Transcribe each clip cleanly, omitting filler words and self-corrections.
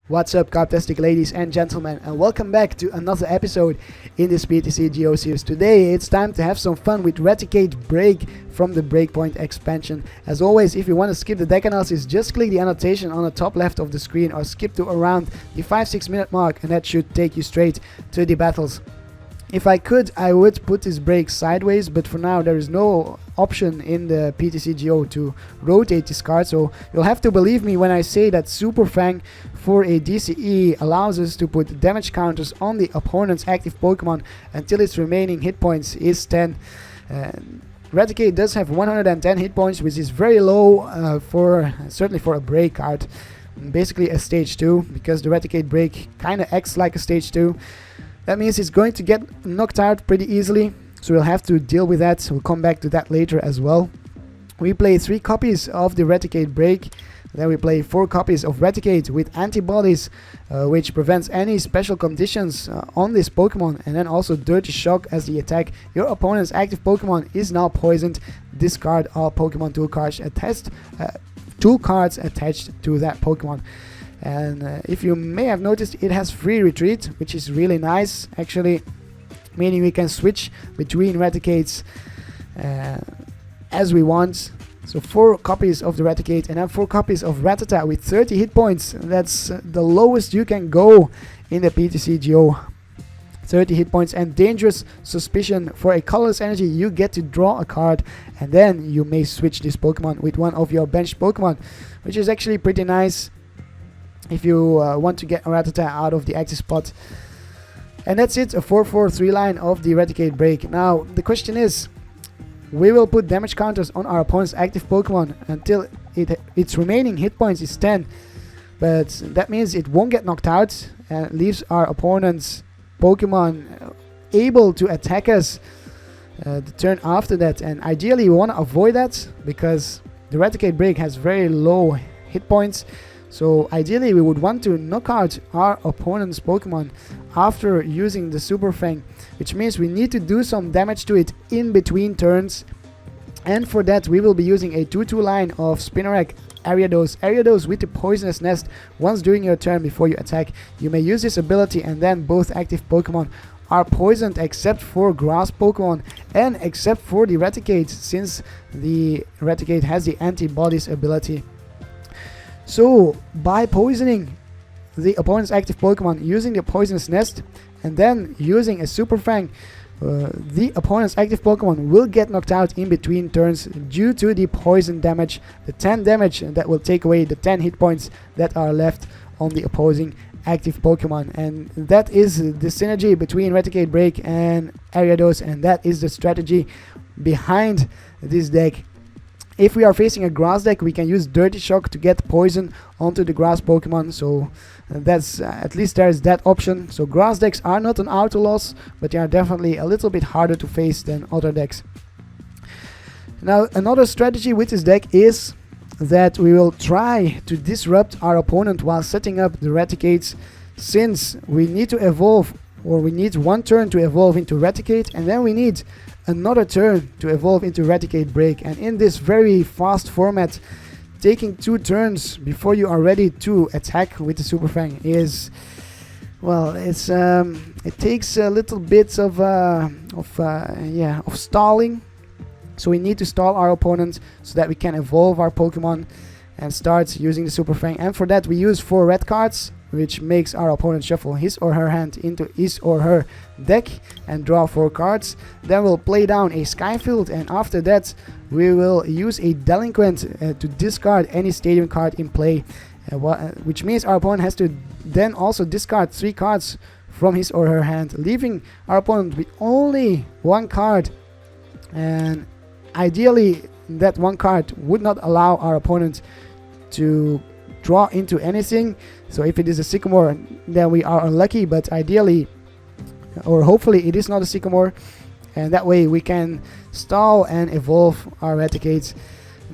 What's up, Karptastic ladies and gentlemen, and welcome back to another episode in this PTCGO series. Today it's time to have some fun with Raticate BREAK from the Breakpoint expansion. As always, if you want to skip the deck analysis, just click the annotation on the top left of the screen or skip to around the 5-6 minute mark, and that should take you straight to the battles. If I could, I would put this break sideways, but for now there is no option in the PTCGO to rotate this card, so you'll have to believe me when I say that Super Fang for a DCE allows us to put damage counters on the opponent's active Pokemon until its remaining hit points is 10. Raticate does have 110 hit points, which is very low certainly for a break card. Basically a stage 2, because the Raticate break kinda acts like a stage 2. That means it's going to get knocked out pretty easily, so we'll have to deal with that. We'll come back to that later as well. We play 3 copies of the Raticate break. Then we play 4 copies of Raticate with antibodies, which prevents any special conditions on this Pokemon. And then also Dirty Shock as the attack. Your opponent's active Pokemon is now poisoned. Discard all Pokemon tool cards attached to that Pokemon. And if you may have noticed, it has free retreat, which is really nice actually, meaning we can switch between Raticates as we want. So 4 copies of the Raticate and then 4 copies of Rattata with 30 hit points. That's the lowest you can go in the PTCGO. 30 hit points and Dangerous Suspicion. For a colorless energy, you get to draw a card, and then you may switch this Pokemon with one of your benched Pokemon, which is actually pretty nice if you want to get Rattata out of the active spot. And that's it, a 4-4-3 line of the Raticate break. Now the question is, we will put damage counters on our opponent's active Pokemon until its remaining hit points is 10, but that means it won't get knocked out and leaves our opponent's Pokemon able to attack us the turn after that. And ideally we want to avoid that, because the Raticate break has very low hit points. So ideally we would want to knock out our opponent's Pokemon after using the Super Fang, which means we need to do some damage to it in between turns. And for that we will be using a 2-2 line of Spinnerack Ariados with the Poisonous Nest. Once during your turn before you attack, you may use this ability, and then both active Pokemon are poisoned except for grass Pokemon and except for the Raticate, since the Raticate has the antibodies ability. So by poisoning the opponent's active Pokemon using the Poisonous Nest and then using a Super Fang, the opponent's active Pokemon will get knocked out in between turns due to the poison damage, the 10 damage that will take away the 10 hit points that are left on the opposing active Pokemon. And that is the synergy between Raticate break and Ariados, and that is the strategy behind this deck. If we are facing a grass deck, we can use Dirty Shock to get poison onto the grass Pokemon, so that's at least there is that option. So grass decks are not an auto loss, but they are definitely a little bit harder to face than other decks. Now another strategy with this deck is that we will try to disrupt our opponent while setting up the Raticates, since we need to evolve, or we need 1 turn to evolve into Raticate, and then we need another turn to evolve into Raticate break. And in this very fast format, taking 2 turns before you are ready to attack with the Super Fang is, well, it's it takes a little bit of stalling. So we need to stall our opponent so that we can evolve our Pokemon and start using the Super Fang. And for that we use 4 red cards, which makes our opponent shuffle his or her hand into his or her deck and draw 4 cards. Then we'll play down a Skyfield, and after that we will use a Delinquent to discard any stadium card in play, which means our opponent has to then also discard 3 cards from his or her hand, leaving our opponent with only 1 card. And ideally that 1 card would not allow our opponent to draw into anything. So if it is a Sycamore, then we are unlucky, but ideally, or hopefully it is not a Sycamore, and that way we can stall and evolve our Raticates.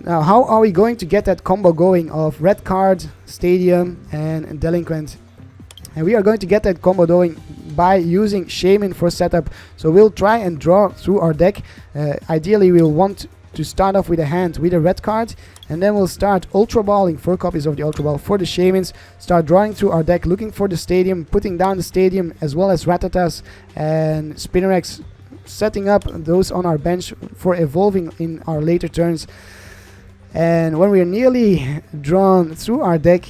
Now how are we going to get that combo going of Red Card, Stadium and Delinquent? And we are going to get that combo going by using Shaymin for setup. So we'll try and draw through our deck. Ideally we'll want to start off with a hand with a red card, and then we'll start Ultra Balling, 4 copies of the Ultra Ball for the Shaymins, start drawing through our deck, looking for the stadium, putting down the stadium, as well as Rattatas and Spinarex, setting up those on our bench for evolving in our later turns. And when we are nearly drawn through our deck,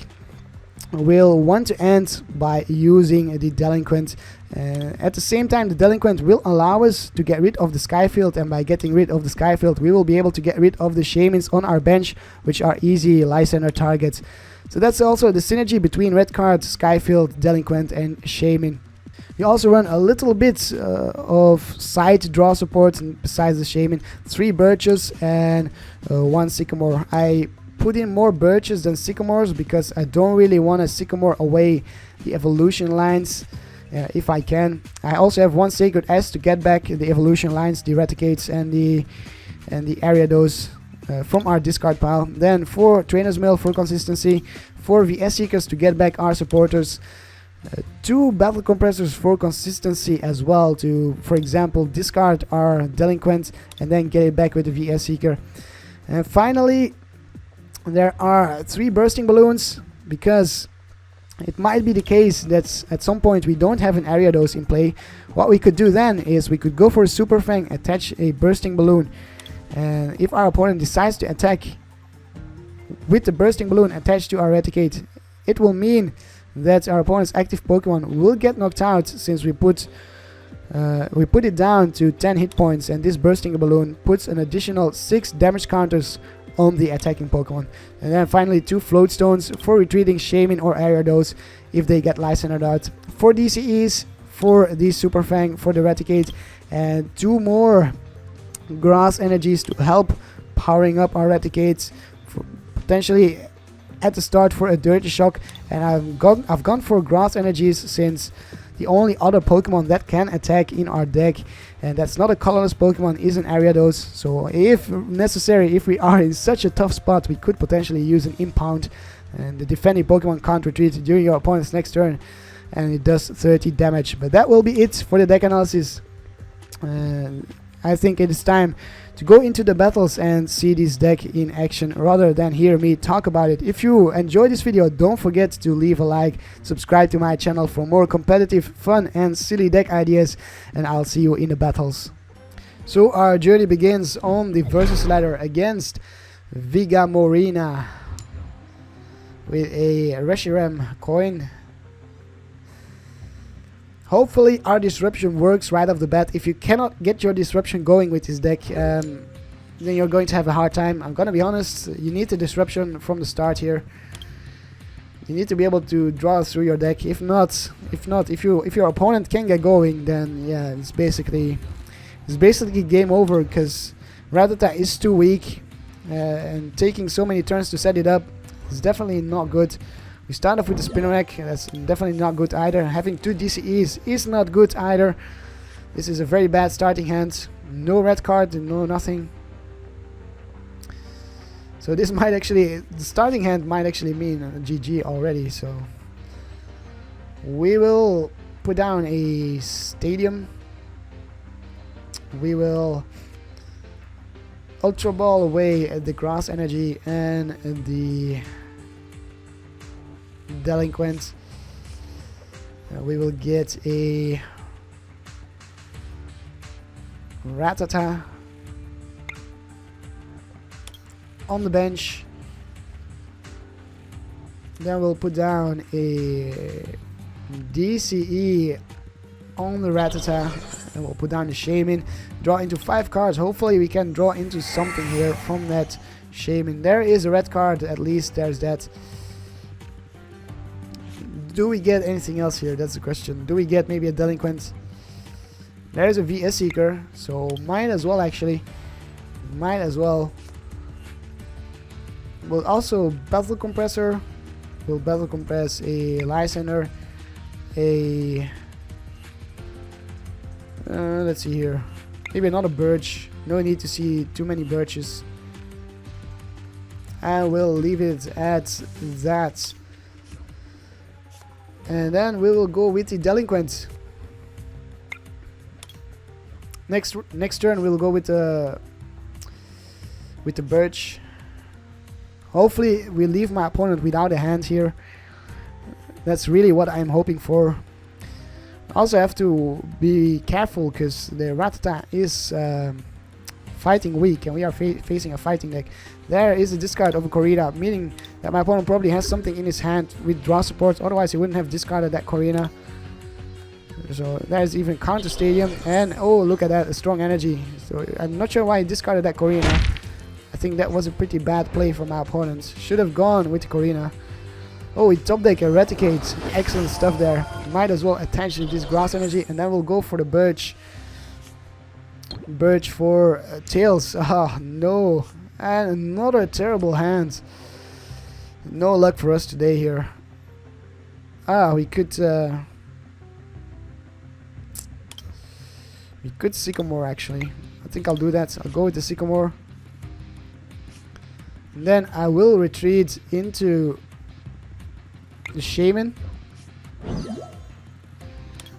we'll want to end by using the Delinquent. At the same time, the Delinquent will allow us to get rid of the Skyfield, and by getting rid of the Skyfield, we will be able to get rid of the Shaymins on our bench, which are easy Lysander targets. So that's also the synergy between Red Card, Skyfield, Delinquent, and Shaymin. We also run a little bit of side draw support besides the Shaymin, 3 Birches and 1 Sycamore. I put in more Birches than Sycamores because I don't really want to Sycamore away the evolution lines if I can. I also have 1 Sacred S to get back the evolution lines, the Raticates and the Ariados from our discard pile. Then 4 Trainer's Mail for consistency, 4 VS Seekers to get back our supporters, 2 Battle Compressors for consistency as well to, for example, discard our Delinquent and then get it back with the VS Seeker. And finally, there are 3 Bursting Balloons, because it might be the case that at some point we don't have an Ariados in play. What we could do then is we could go for a Super Fang, attach a Bursting Balloon, and if our opponent decides to attack with the Bursting Balloon attached to our Raticate, it will mean that our opponent's active Pokemon will get knocked out, since we put it down to 10 hit points, and this Bursting Balloon puts an additional 6 damage counters on the attacking Pokemon. And then finally 2 Float Stones for retreating Shaymin or Ariados if they get Lysandered out, 4 DCEs for the Super Fang for the Raticate, and 2 more Grass Energies to help powering up our Raticates, potentially at the start for a Dirty Shock. And I've gone for Grass Energies since the only other Pokemon that can attack in our deck, and that's not a colorless Pokemon, is an Ariados. So if necessary, if we are in such a tough spot, we could potentially use an Impound, and the defending Pokemon can't retreat during your opponent's next turn, and it does 30 damage. But that will be it for the deck analysis. I think it is time to go into the battles and see this deck in action rather than hear me talk about it. If you enjoyed this video, don't forget to leave a like, subscribe to my channel for more competitive, fun and silly deck ideas, and I'll see you in the battles. So our journey begins on the versus ladder against Vigamorina with a Reshiram coin. Hopefully our disruption works right off the bat. If you cannot get your disruption going with this deck, then you're going to have a hard time. I'm gonna be honest, you need the disruption from the start here. You need to be able to draw through your deck. If your opponent can get going, then yeah, it's basically game over, because Rattata is too weak, and taking so many turns to set it up is definitely not good. We start off with the Spinarak, that's definitely not good either. Having 2 DCEs is not good either. This is a very bad starting hand. No red card, no nothing. So this might actually, the starting hand might actually mean a GG already. So we will put down a Stadium. We will Ultra Ball away at the Grass Energy and the Delinquent. We will get a Rattata on the bench. Then we'll put down a DCE on the Rattata, and we'll put down the Shaymin. Draw into 5 cards. Hopefully we can draw into something here from that Shaymin. There is a red card, at least there's that. Do we get anything else here? That's the question. Do we get maybe a Delinquent? There's a VS Seeker, so might as well actually. Might as well. We'll also Battle Compressor. We'll Battle Compress a Lysander. Let's see here. Maybe another Birch. No need to see too many Birches. And we'll leave it at that. And then we will go with the Delinquent. Next turn we'll go with the with the Birch. Hopefully we leave my opponent without a hand here. That's really what I'm hoping for. Also have to be careful because the Rattata is fighting weak and we are facing a fighting deck. There is a discard of a Korrina, meaning that my opponent probably has something in his hand with draw support, otherwise he wouldn't have discarded that Korrina. So there's even counter stadium, and oh, look at that, a strong energy. So I'm not sure why he discarded that Korrina. I think that was a pretty bad play from my opponents. Should have gone with the Korrina. Oh, he top deck a Raticate. Excellent stuff there. Might as well attach to this grass energy, and then we'll go for the Birch. Birch for Tails. Ah, no. And another terrible hand. No luck for us today here. Ah, we could Sycamore actually. I think I'll do that. I'll go with the Sycamore. And then I will retreat into the Shaymin.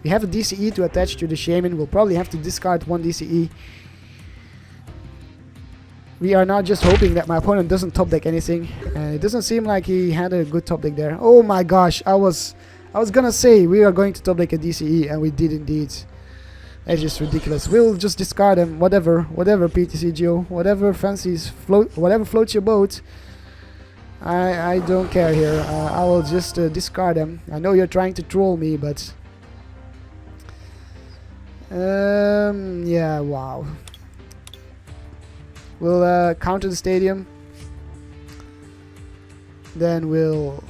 We have a DCE to attach to the Shaymin. We'll probably have to discard one DCE. We are now just hoping that my opponent doesn't top deck anything. And it doesn't seem like he had a good top deck there. Oh my gosh, I was gonna say we are going to top deck a DCE, and we did indeed. That's just ridiculous. We'll just discard them, whatever PTCGO, whatever floats your boat. I don't care here. I will just discard them. I know you're trying to troll me, but yeah, wow. We'll counter the stadium. Then we'll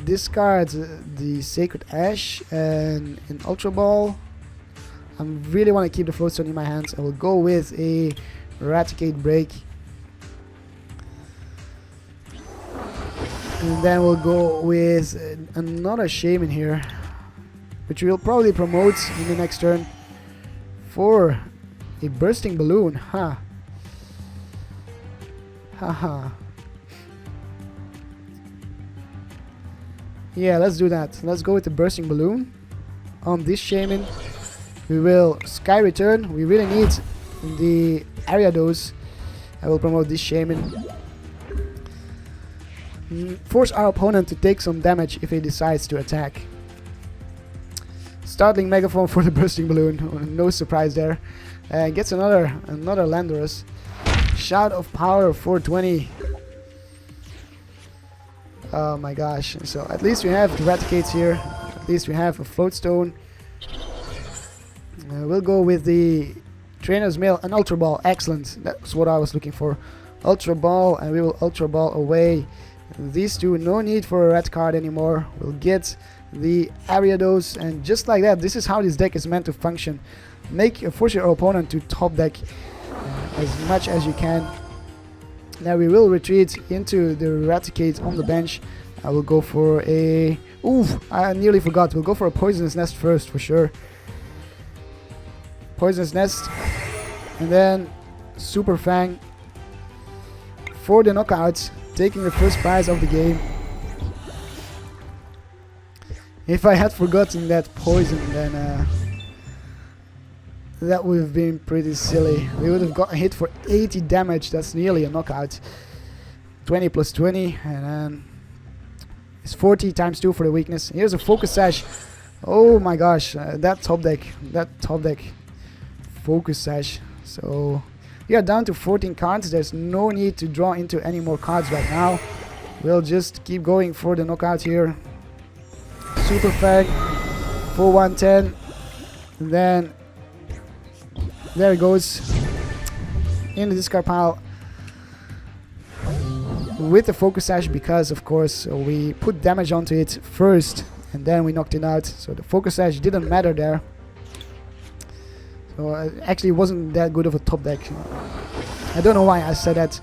discard the Sacred Ash and an Ultra Ball. I really want to keep the Floatstone in my hands. I will go with a Raticate BREAK. And then we'll go with another Shaymin here, which we'll probably promote in the next turn for a Bursting Balloon. Ha. Haha. Yeah, let's do that. Let's go with the Bursting Balloon on this Shaymin. We will Sky Return. We really need the Ariados. I will promote this Shaymin. Force our opponent to take some damage if he decides to attack. Startling Megaphone for the Bursting Balloon. No surprise there. Gets another Landorus. Shout of Power 420. Oh my gosh. So at least we have the Raticates here. At least we have a Floatstone. We'll go with the Trainer's Mail and Ultra Ball. Excellent. That's what I was looking for. Ultra Ball, and we will Ultra Ball away these two. No need for a red card anymore. We'll get the Ariados, and just like that, this is how this deck is meant to function. Force your opponent to top deck as much as you can. Now we will retreat into the Raticate on the bench. I will go for a... Oof, I nearly forgot. We'll go for a Poisonous Nest first for sure. Poisonous Nest. And then Super Fang for the knockouts, taking the first prize of the game. If I had forgotten that poison, then that would have been pretty silly. We would have got hit for 80 damage. That's nearly a knockout. 20 plus 20, and then it's 40 times 2 for the weakness. Here's a Focus Sash. Oh my gosh, that top deck Focus Sash. So we are down to 14 cards. There's no need to draw into any more cards right now. We'll just keep going for the knockout here. Super Fang for 110. And then there it goes in the discard pile with the Focus Sash, because of course we put damage onto it first and then we knocked it out. So the Focus Sash didn't matter there. So actually it wasn't that good of a top deck. I don't know why I said that.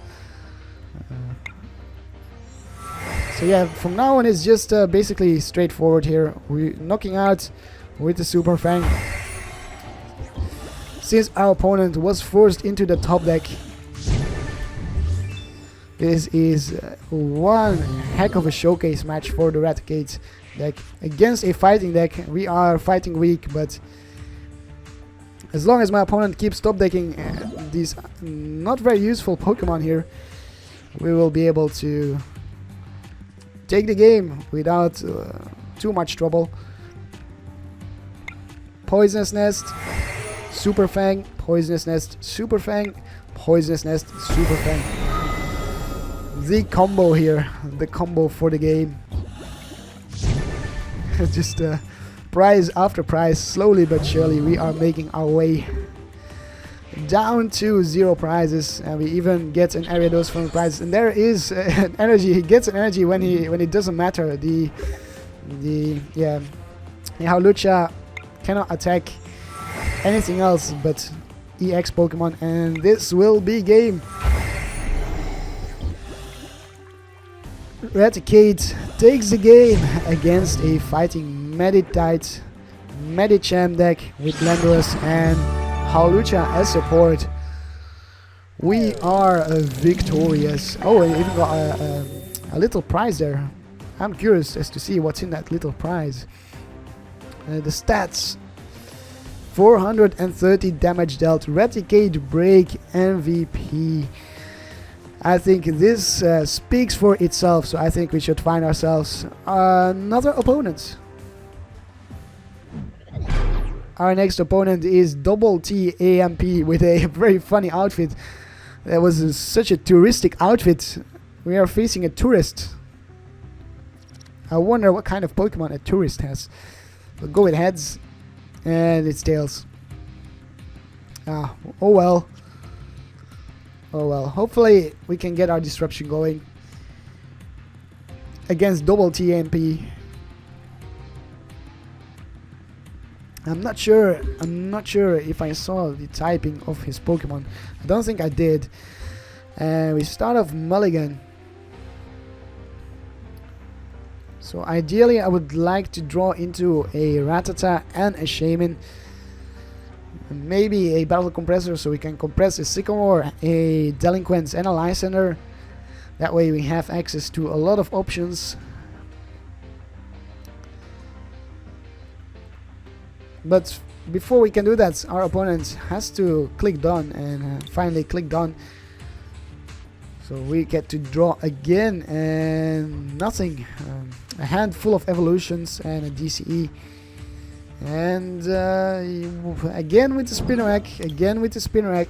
So yeah, from now on it's just basically straightforward here. We're knocking out with the Super Fang. Since our opponent was forced into the top deck, this is one heck of a showcase match for the Raticate deck against a fighting deck. We are fighting weak, but As long as my opponent keeps top decking these not very useful Pokemon here, we will be able to take the game without too much trouble. Poisonous Nest, Super Fang, Poisonous Nest, Super Fang, Poisonous Nest, Super Fang. The combo here, the combo for the game. Just prize after prize, slowly but surely we are making our way down to 0 prizes, and we even get an Ariados from the prizes. And there is an energy. He gets an energy when it doesn't matter. The Hawlucha cannot attack anything else but EX Pokemon, and this will be game. Raticate takes the game against a fighting Meditite, Medicham deck with Landorus and Hawlucha as support. We are victorious. Oh, I even got a little prize there. I'm curious as to see what's in that little prize. The stats: 430 damage dealt, Raticate BREAK MVP. I think this speaks for itself, so I think we should find ourselves another opponent. Our next opponent is Double T AMP with a very funny outfit. That was such a touristic outfit. We are facing a tourist. I wonder what kind of Pokemon a tourist has. We'll go with heads, and it's tails. Oh well. Oh well. Hopefully we can get our disruption going against Double T AMP. I'm not sure if I saw the typing of his Pokemon. I don't think I did. And we start off Mulligan. So ideally I would like to draw into a Rattata and a Shaymin. Maybe a Battle Compressor so we can compress a Sycamore, a Delinquent and a Lysander. That way we have access to a lot of options. But before we can do that, our opponent has to click done, and finally click done. So we get to draw again, and nothing. A handful of evolutions and a DCE. And again with the Spinarak, again with the Spinarak.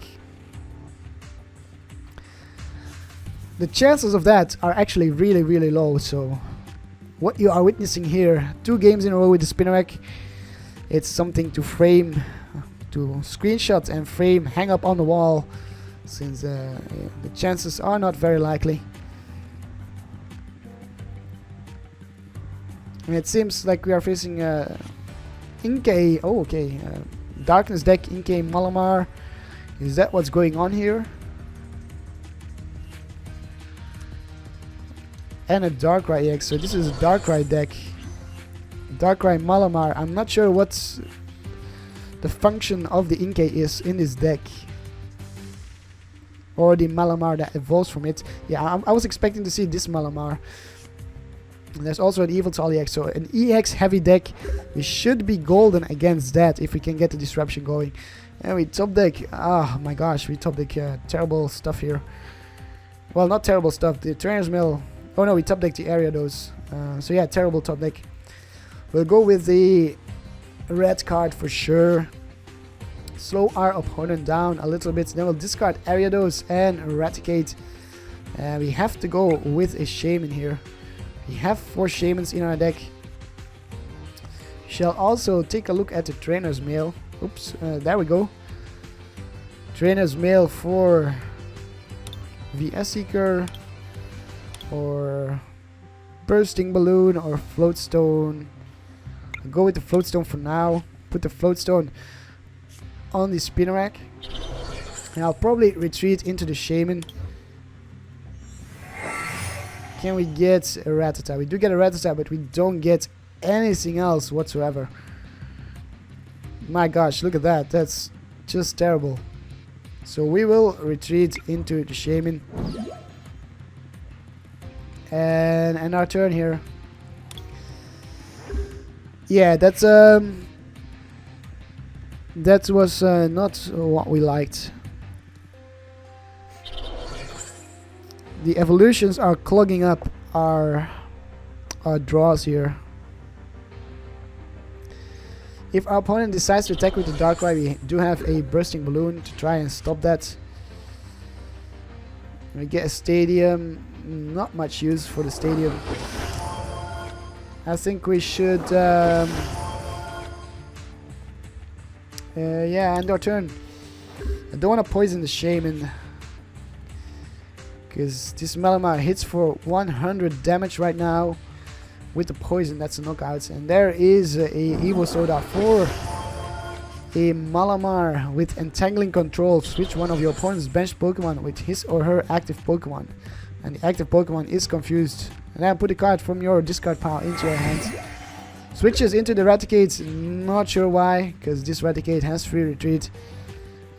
The chances of that are actually really, really low. So what you are witnessing here, 2 games in a row with the Spinarak. It's something to frame, to screenshot and frame, hang up on the wall, since the chances are not very likely. And it seems like we are facing Inkay. Oh, okay. Darkness deck, Inkay Malamar. Is that what's going on here? And a Darkrai EX. So this is a Darkrai deck. Darkrai Malamar. I'm not sure what's the function of the Inkay is in this deck. Or the Malamar that evolves from it. Yeah, I was expecting to see this Malamar. And there's also an Evoltal EX. So an EX heavy deck. We should be golden against that if we can get the disruption going. And we top deck. Oh my gosh, we top deck terrible stuff here. Well, not terrible stuff. The Trainer's Mill. Oh no, we top deck the Ariados. So yeah, terrible top deck. We'll go with the red card for sure. Slow our opponent down a little bit. Then we'll discard Ariados and Raticate. We have to go with a Shaymin here. We have 4 Shaymins in our deck. Shall also take a look at the Trainer's Mail. Oops, there we go. Trainer's Mail for VS Seeker or Bursting Balloon or Floatstone. I'll go with the Floatstone for now. Put the Floatstone on the Spinarak. And I'll probably retreat into the Shaymin. Can we get a Rattata? We do get a Rattata, but we don't get anything else whatsoever. My gosh, look at that. That's just terrible. So we will retreat into the Shaymin. And end our turn here. Yeah, that's That was not what we liked. The evolutions are clogging up our draws here. If our opponent decides to attack with the Darkrai, we do have a bursting balloon to try and stop that. We get a stadium. Not much use for the stadium. I think we should yeah, end our turn. I don't want to poison the Shaymin, because this Malamar hits for 100 damage right now with the poison. That's a knockout. And there is a Evo Soda for a Malamar with Entangling Control. Switch one of your opponent's benched Pokemon with his or her active Pokemon, and the active Pokemon is confused. And then put a card from your discard pile into your hands. Switches into the Raticate. Not sure why, because this Raticate has free retreat.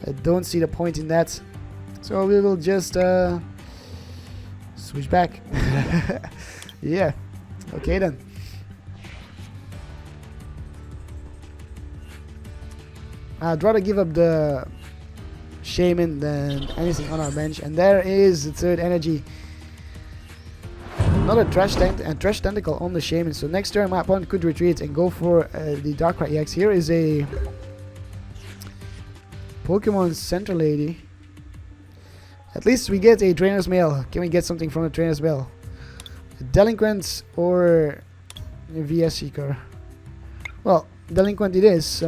I don't see the point in that, so we will just switch back. Yeah, okay then. I'd rather give up the Shaymin than anything on our bench. And there is the third energy. Another Trash Tentacle on the Shaymin. So next turn my opponent could retreat and go for the Darkrai EX. Here is a Pokemon Center Lady. At least we get a Trainer's Mail. Can we get something from the Trainer's Mail? A Delinquent or a VS Seeker? Well, Delinquent it is.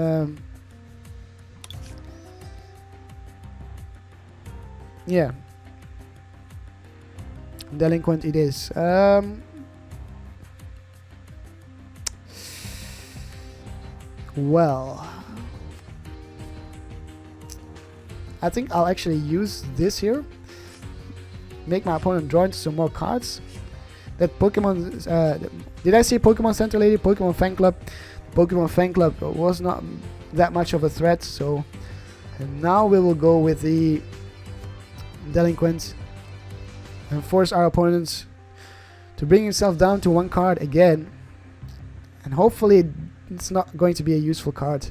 Yeah. Delinquent it is. Well, I think I'll actually use this here. Make my opponent draw into some more cards. That Pokemon, did I say Pokemon Center Lady? Pokemon Fan Club. Pokemon Fan Club was not that much of a threat, so and now we will go with the Delinquent and force our opponents to bring himself down to one card again, and hopefully it's not going to be a useful card.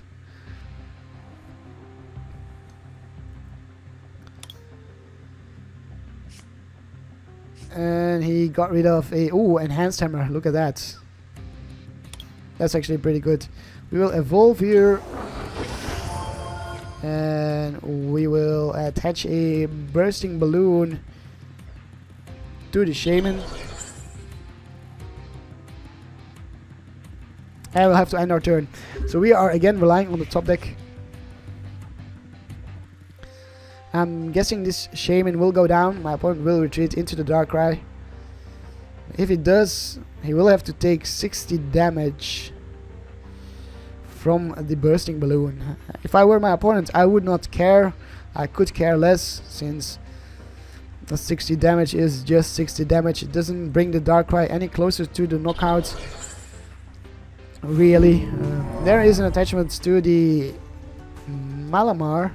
And he got rid of a Enhanced Hammer. Look at that. That's actually pretty good. We will evolve here, and we will attach a Bursting Balloon to the Shaymin. And we'll have to end our turn. So we are again relying on the top deck. I'm guessing this Shaymin will go down. My opponent will retreat into the Darkrai. If he does, he will have to take 60 damage from the Bursting Balloon. If I were my opponent, I would not care. I could care less, since the 60 damage is just 60 damage. It doesn't bring the Darkrai any closer to the knockout, really. There is an attachment to the Malamar.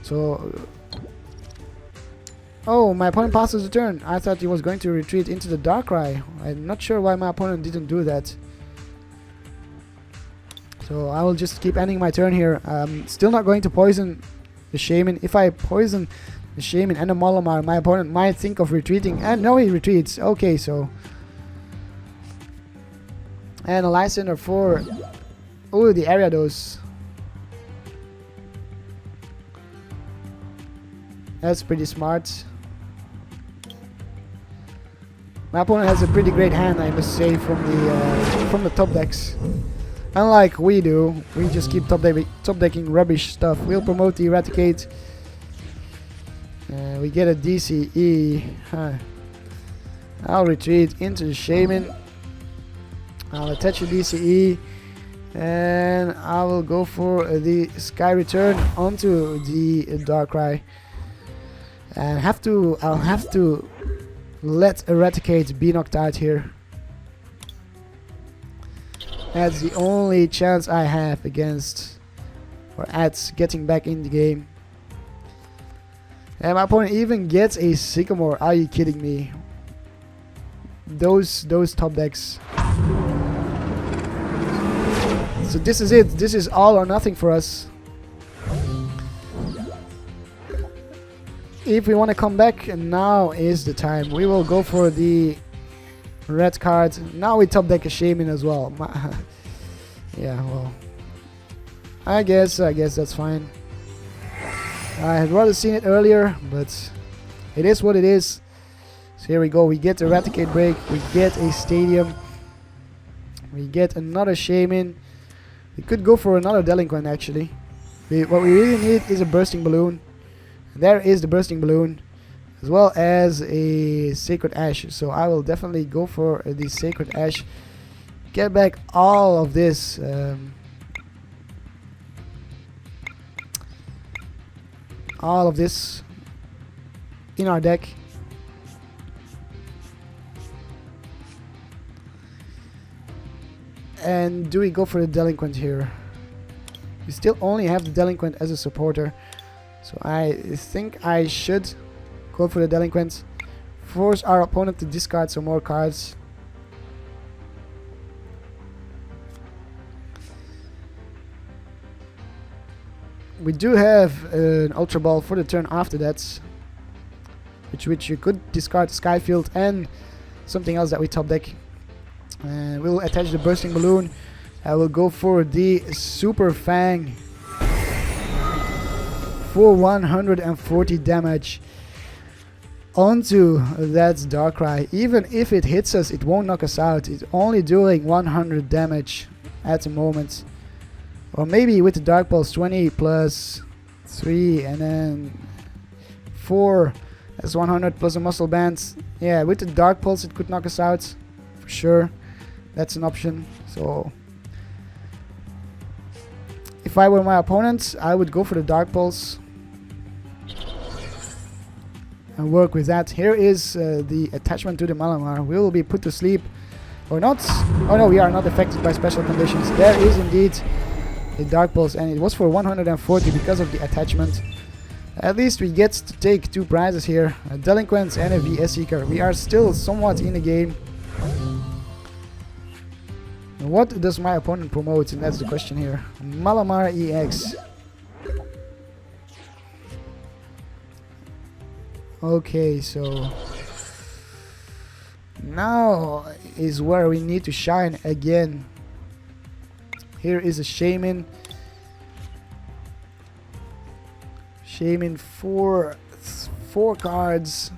So, oh, my opponent passes the turn. I thought he was going to retreat into the Darkrai. I'm not sure why my opponent didn't do that. So I will just keep ending my turn here. Still not going to poison the Shaymin. If I poison the Shaymin and the Malamar, my opponent might think of retreating. And no, he retreats. Okay, so. And a Lysander for the Ariados. That's pretty smart. My opponent has a pretty great hand, I must say, from the top decks. Unlike we do, we just keep top decking rubbish stuff. We'll promote the Raticate. We get a DCE. I'll retreat into the Shaymin. I'll attach a DCE, and I will go for the Sky Return onto the Darkrai. And I'll have to let Raticate be knocked out here. That's the only chance I have against, or at, getting back in the game. And my opponent even gets a Sycamore. Are you kidding me? Those top decks. So this is it. This is all or nothing for us. if we want to come back, now is the time. We will go for the red card. Now we top deck a Shaymin as well. Yeah, well, I guess that's fine. I had rather seen it earlier, but it is what it is. So here we go. We get a Raticate break. We get a stadium. We get another Shaymin. We could go for another Delinquent actually. What we really need is a bursting balloon. There is the bursting balloon, as well as a Sacred Ash. So I will definitely go for the Sacred Ash. Get back all of this. All of this in our deck. And do we go for the Delinquent here? We still only have the Delinquent as a supporter. So I think I should go for the Delinquent. Force our opponent to discard some more cards. We do have an Ultra Ball for the turn after that. Which you could discard Skyfield and something else that we top deck. We'll attach the Bursting Balloon. I will go for the Super Fang for 140 damage onto that Darkrai. Even if it hits us, it won't knock us out. It's only doing 100 damage at the moment. Or maybe with the Dark Pulse, 20 plus 3 and then 4. That's 100 plus a Muscle Band. Yeah, with the Dark Pulse it could knock us out for sure. That's an option. So if I were my opponent, I would go for the Dark Pulse and work with that. Here is the attachment to the Malamar. We will be put to sleep or not. Oh no, we are not affected by special conditions. There is indeed a Dark Pulse, and it was for 140 because of the attachment. At least we get to take 2 prizes here, a Delinquent and a VS Seeker. We are still somewhat in the game. What does my opponent promote? And that's the question here. Malamar EX. Okay, so now is where we need to shine again. Here is a Shaymin. Shaymin for 4 cards.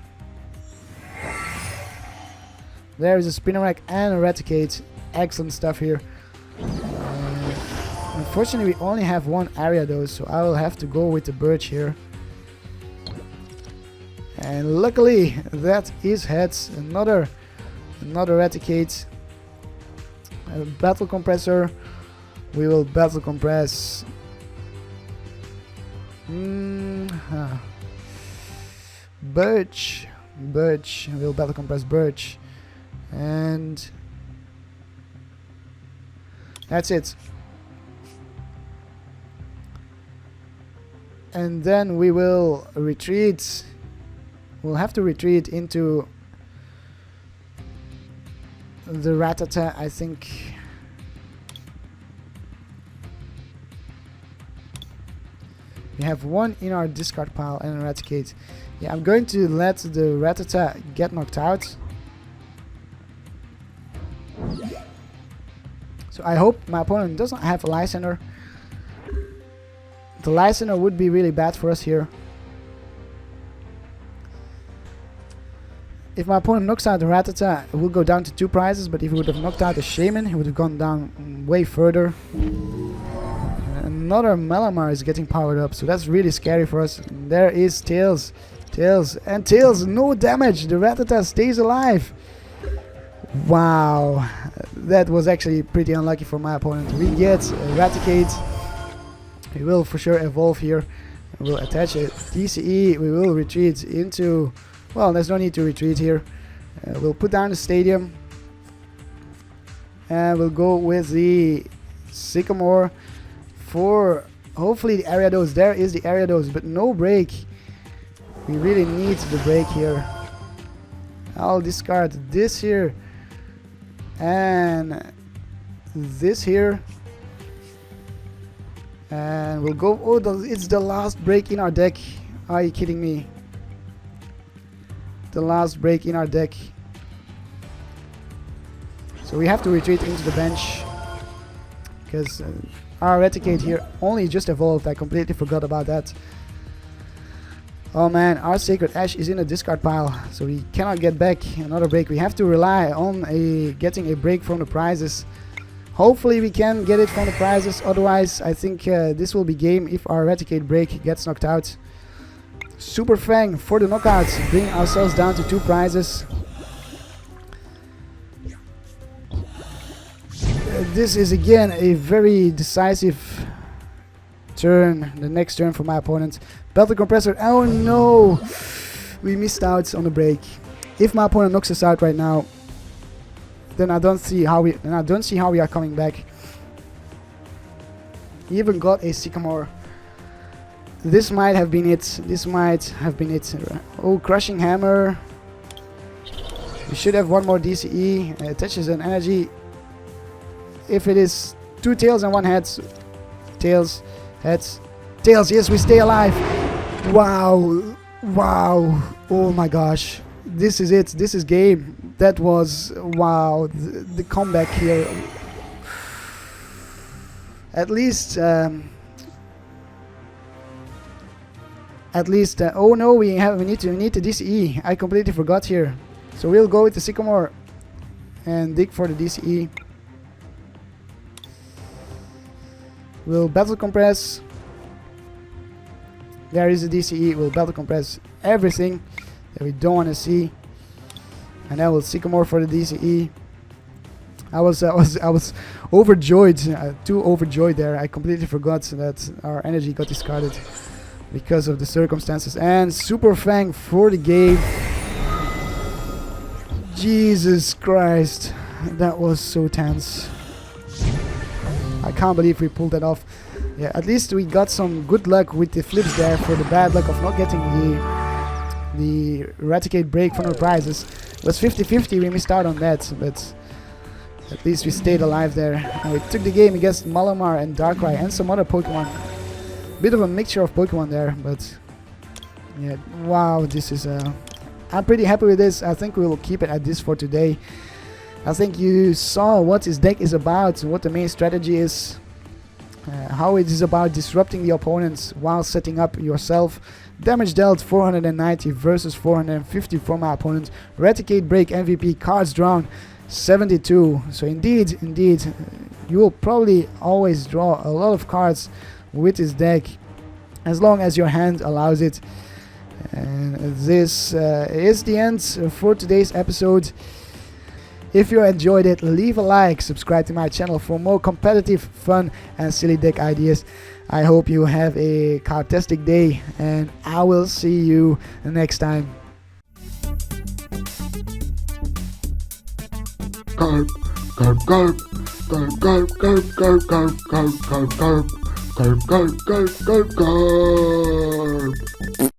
There is a Spinarak and a Raticate. Excellent stuff here. Unfortunately, we only have one Ariados, so I will have to go with the Birch here. And luckily, that is heads. Another Raticate. A Battle Compressor. We will Battle Compress. Birch. We'll Battle Compress Birch. And that's it. And then we will retreat. We'll have to retreat into the Rattata, I think. We have one in our discard pile and a Raticate. Yeah, I'm going to let the Rattata get knocked out. So I hope my opponent doesn't have a Lysander. The Lysander would be really bad for us here. If my opponent knocks out the Rattata, it will go down to 2 prizes, but if he would have knocked out the Shaymin, he would have gone down way further. Another Malamar is getting powered up, so that's really scary for us. And there is Tails. And Tails, no damage. The Rattata stays alive. Wow, that was actually pretty unlucky for my opponent. We get Raticate. We will for sure evolve here. We'll attach a DCE. We will retreat into... Well, there's no need to retreat here. We'll put down the stadium. And we'll go with the Sycamore for hopefully the Ariados. There is the Ariados, but no break. We really need the break here. I'll discard this here. And this here. And we'll go... Oh, it's the last break in our deck. Are you kidding me? the last break in our deck. So we have to retreat into the bench. Because our Raticate here only just evolved. I completely forgot about that. Oh man, our Sacred Ash is in a discard pile, so we cannot get back another break. We have to rely on getting a break from the prizes. Hopefully we can get it from the prizes, otherwise I think this will be game if our Raticate break gets knocked out. Super Fang for the knockouts, bring ourselves down to 2 prizes. This is again a very decisive turn, the next turn for my opponent. Battle Compressor, oh no! We missed out on the break. If my opponent knocks us out right now, then I don't see how we are coming back. He even got a Sycamore. This might have been it. This might have been it. Oh, Crushing Hammer. We should have one more DCE. Attaches an energy. If it is 2 tails and 1 heads. Tails. Heads. Tails. Yes, we stay alive. Wow. Wow. Oh my gosh. This is it. This is game. That was... Wow. The comeback here. At least... oh no, we need the DCE. I completely forgot here. So we'll go with the Sycamore and dig for the DCE. We'll battle compress. There is a DCE. We'll battle compress everything that we don't want to see, and then we'll Sycamore for the DCE. I was overjoyed, too overjoyed there. I completely forgot that our energy got discarded because of the circumstances. And Super Fang for the game. Jesus Christ, that was so tense. I can't believe we pulled that off. Yeah, at least we got some good luck with the flips there for the bad luck of not getting the Raticate break from the prizes. It was 50-50, we missed out on that, but at least we stayed alive there. And we took the game against Malamar and Darkrai and some other Pokemon. Bit of a mixture of Pokemon there, but yeah, wow, this is I'm pretty happy with this. I think we will keep it at this for today. I think you saw what this deck is about, what the main strategy is, how it is about disrupting the opponents while setting up yourself. Damage dealt 490 versus 450 for my opponent. Raticate break MVP, cards drawn 72. So indeed, you will probably always draw a lot of cards with this deck, as long as your hand allows it. And this is the end for today's episode. If you enjoyed it, leave a like, subscribe to my channel for more competitive, fun and silly deck ideas. I hope you have a cardtastic day, and I will see you next time. Karp, Karp, Karp, Karp, Karp, Karp, Karp, Karp, Karp, Karp, Karp, Karp, Karp, Karp, Karp, Karp.